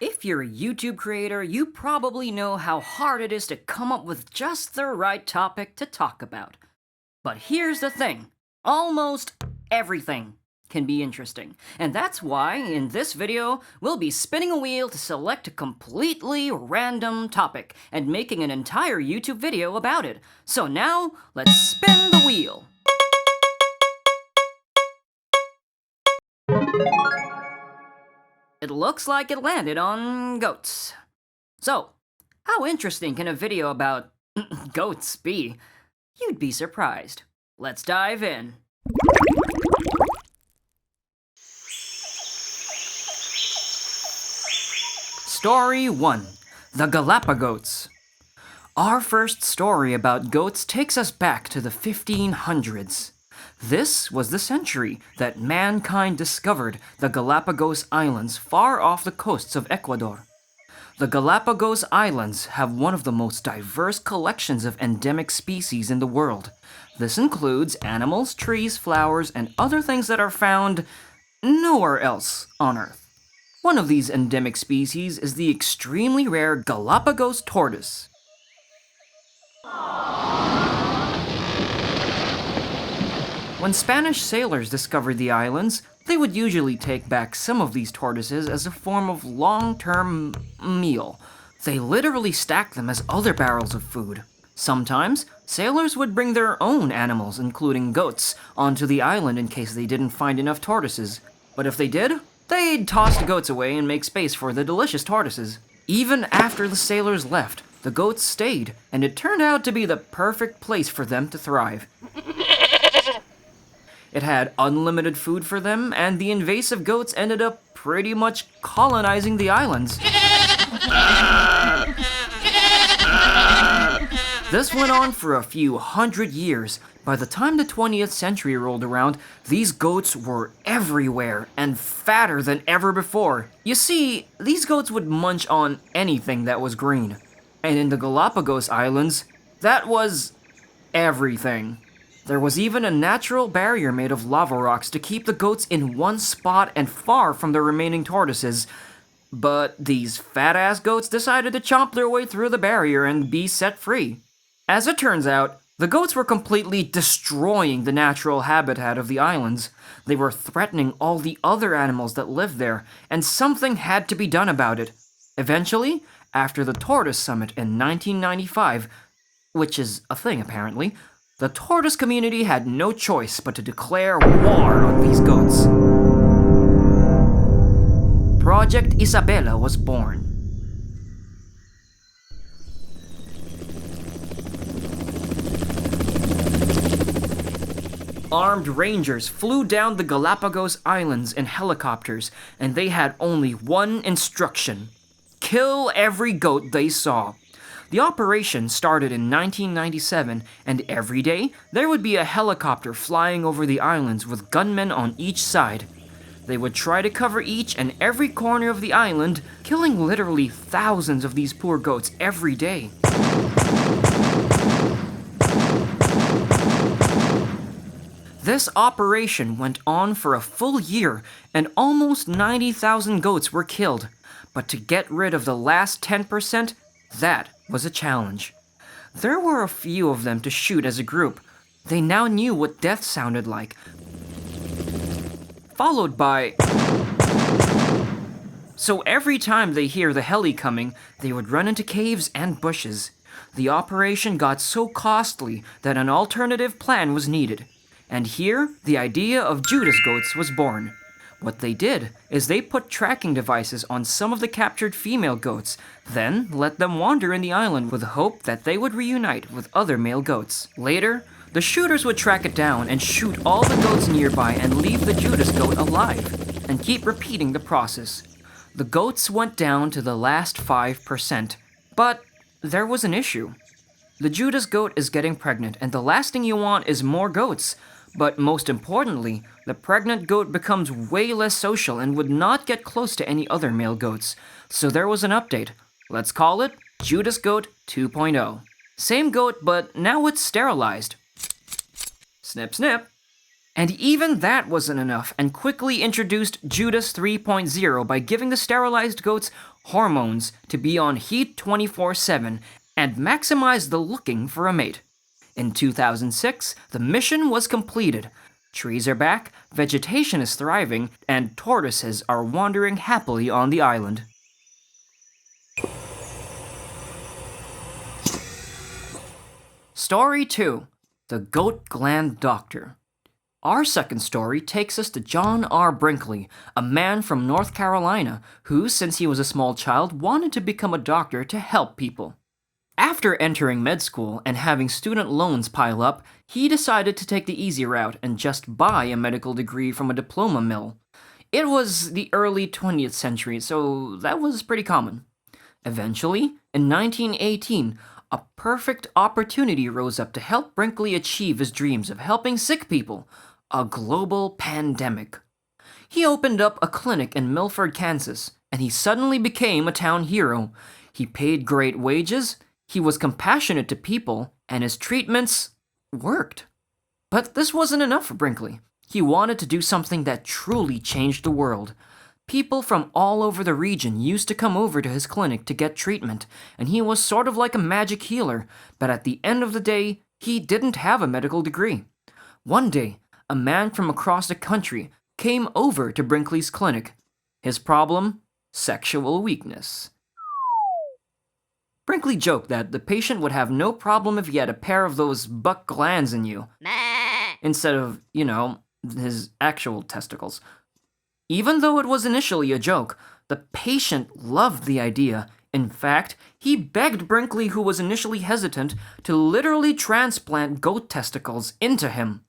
If you're a YouTube creator, you probably know how hard it is to come up with just the right topic to talk about. But here's the thing, almost everything can be interesting. And that's why, in this video, we'll be spinning a wheel to select a completely random topic and making an entire YouTube video about it. So now, let's spin the wheel. It looks like it landed on goats. So, how interesting can a video about goats be? You'd be surprised. Let's dive in. Story 1. The Galapagos. Our first story about goats takes us back to the 1500s. This was the century that mankind discovered the Galapagos Islands far off the coasts of Ecuador. The Galapagos Islands have one of the most diverse collections of endemic species in the world. This includes animals, trees, flowers, and other things that are found nowhere else on Earth. One of these endemic species is the extremely rare Galapagos tortoise. When Spanish sailors discovered the islands, they would usually take back some of these tortoises as a form of long-term meal. They literally stacked them as other barrels of food. Sometimes, sailors would bring their own animals, including goats, onto the island in case they didn't find enough tortoises. But if they did, they'd toss the goats away and make space for the delicious tortoises. Even after the sailors left, the goats stayed, and it turned out to be the perfect place for them to thrive. It had unlimited food for them, and the invasive goats ended up pretty much colonizing the islands. This went on for a few hundred years. By the time the 20th century rolled around, these goats were everywhere and fatter than ever before. You see, these goats would munch on anything that was green. And in the Galapagos Islands, that was everything. There was even a natural barrier made of lava rocks to keep the goats in one spot and far from the remaining tortoises. But these fat-ass goats decided to chomp their way through the barrier and be set free. As it turns out, the goats were completely destroying the natural habitat of the islands. They were threatening all the other animals that lived there, and something had to be done about it. Eventually, after the Tortoise Summit in 1995, which is a thing apparently, the tortoise community had no choice but to declare war on these goats. Project Isabella was born. Armed rangers flew down the Galapagos Islands in helicopters, and they had only one instruction: kill every goat they saw. The operation started in 1997, and every day there would be a helicopter flying over the islands with gunmen on each side. They would try to cover each and every corner of the island, killing literally thousands of these poor goats every day. This operation went on for a full year, and almost 90,000 goats were killed. But to get rid of the last 10%, that was a challenge. There were a few of them to shoot as a group. They now knew what death sounded like, followed by... So every time they hear the heli coming, they would run into caves and bushes. The operation got so costly that an alternative plan was needed. And here, the idea of Judas goats was born. What they did is they put tracking devices on some of the captured female goats, then let them wander in the island with the hope that they would reunite with other male goats. Later, the shooters would track it down and shoot all the goats nearby and leave the Judas goat alive, and keep repeating the process. The goats went down to the last 5%, but there was an issue. The Judas goat is getting pregnant, and the last thing you want is more goats. But most importantly, the pregnant goat becomes way less social and would not get close to any other male goats. So there was an update. Let's call it Judas Goat 2.0. Same goat, but now it's sterilized. Snip, snip. And even that wasn't enough, and quickly introduced Judas 3.0 by giving the sterilized goats hormones to be on heat 24/7, and maximize the looking for a mate. In 2006, the mission was completed. Trees are back, vegetation is thriving, and tortoises are wandering happily on the island. Story 2. The Goat Gland Doctor. Our second story takes us to John R. Brinkley, a man from North Carolina who, since he was a small child, wanted to become a doctor to help people. After entering med school and having student loans pile up, he decided to take the easy route and just buy a medical degree from a diploma mill. It was the early 20th century, so that was pretty common. Eventually, in 1918, a perfect opportunity rose up to help Brinkley achieve his dreams of helping sick people, a global pandemic. He opened up a clinic in Milford, Kansas, and he suddenly became a town hero. He paid great wages, he was compassionate to people, and his treatments worked. But this wasn't enough for Brinkley. He wanted to do something that truly changed the world. People from all over the region used to come over to his clinic to get treatment, and he was sort of like a magic healer, but at the end of the day, he didn't have a medical degree. One day, a man from across the country came over to Brinkley's clinic. His problem? Sexual weakness. Brinkley joked that the patient would have no problem if he had a pair of those buck glands in you, instead of, his actual testicles. Even though it was initially a joke, the patient loved the idea. In fact, he begged Brinkley, who was initially hesitant, to literally transplant goat testicles into him.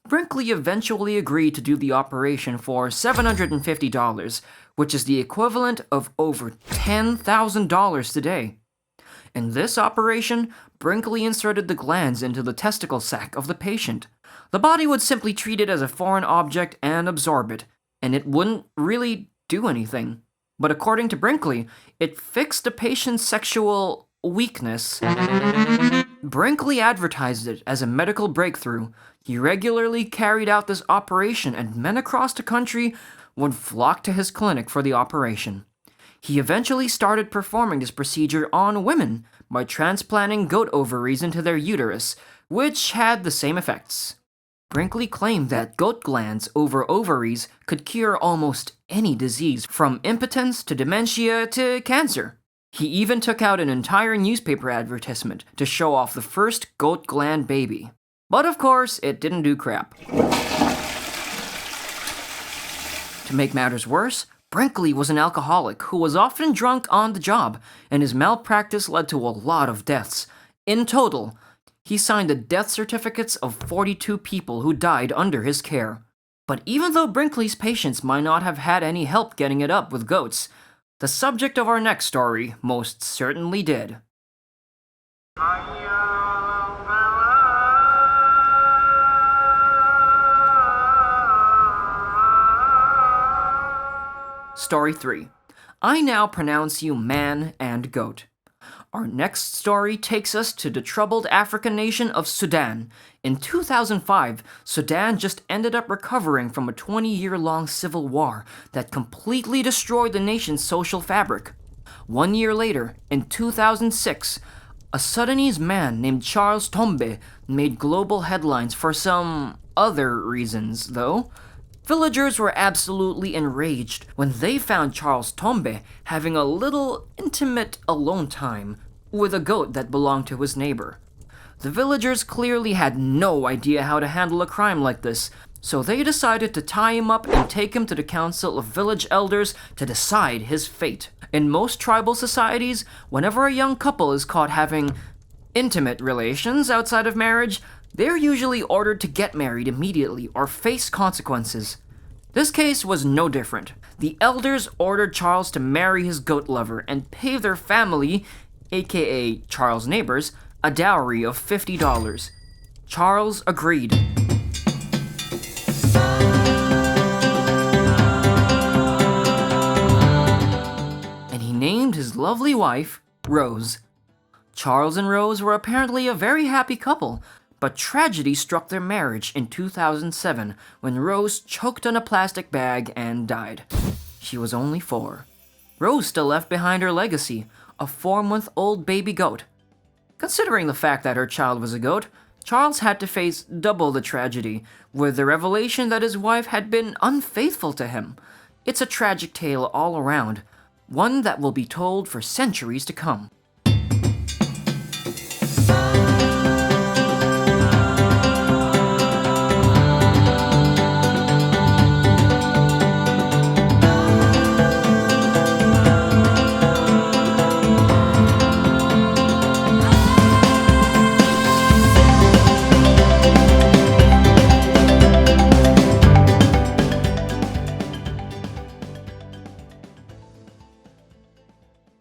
Brinkley eventually agreed to do the operation for $750, which is the equivalent of over $10,000 today. In this operation, Brinkley inserted the glands into the testicle sac of the patient. The body would simply treat it as a foreign object and absorb it, and it wouldn't really do anything. But according to Brinkley, it fixed the patient's sexual weakness. Brinkley advertised it as a medical breakthrough. He regularly carried out this operation, and men across the country would flock to his clinic for the operation. He eventually started performing this procedure on women by transplanting goat ovaries into their uterus, which had the same effects. Brinkley claimed that goat glands over ovaries could cure almost any disease, from impotence to dementia to cancer. He even took out an entire newspaper advertisement to show off the first goat gland baby. But of course, it didn't do crap. To make matters worse, Brinkley was an alcoholic who was often drunk on the job, and his malpractice led to a lot of deaths. In total, he signed the death certificates of 42 people who died under his care. But even though Brinkley's patients might not have had any help getting it up with goats, the subject of our next story most certainly did. Story 3. I now pronounce you man and goat. Our next story takes us to the troubled African nation of Sudan. In 2005, Sudan just ended up recovering from a 20-year-long civil war that completely destroyed the nation's social fabric. 1 year later, in 2006, a Sudanese man named Charles Tombe made global headlines for some other reasons, though. Villagers were absolutely enraged when they found Charles Tombe having a little intimate alone time with a goat that belonged to his neighbor. The villagers clearly had no idea how to handle a crime like this, so they decided to tie him up and take him to the council of village elders to decide his fate. In most tribal societies, whenever a young couple is caught having intimate relations outside of marriage, they're usually ordered to get married immediately or face consequences. This case was no different. The elders ordered Charles to marry his goat lover and pay their family, aka Charles' neighbors, a dowry of $50. Charles agreed. And he named his lovely wife Rose. Charles and Rose were apparently a very happy couple, but tragedy struck their marriage in 2007 when Rose choked on a plastic bag and died. She was only 4. Rose still left behind her legacy, a 4-month-old baby goat. Considering the fact that her child was a goat, Charles had to face double the tragedy, with the revelation that his wife had been unfaithful to him. It's a tragic tale all around, one that will be told for centuries to come.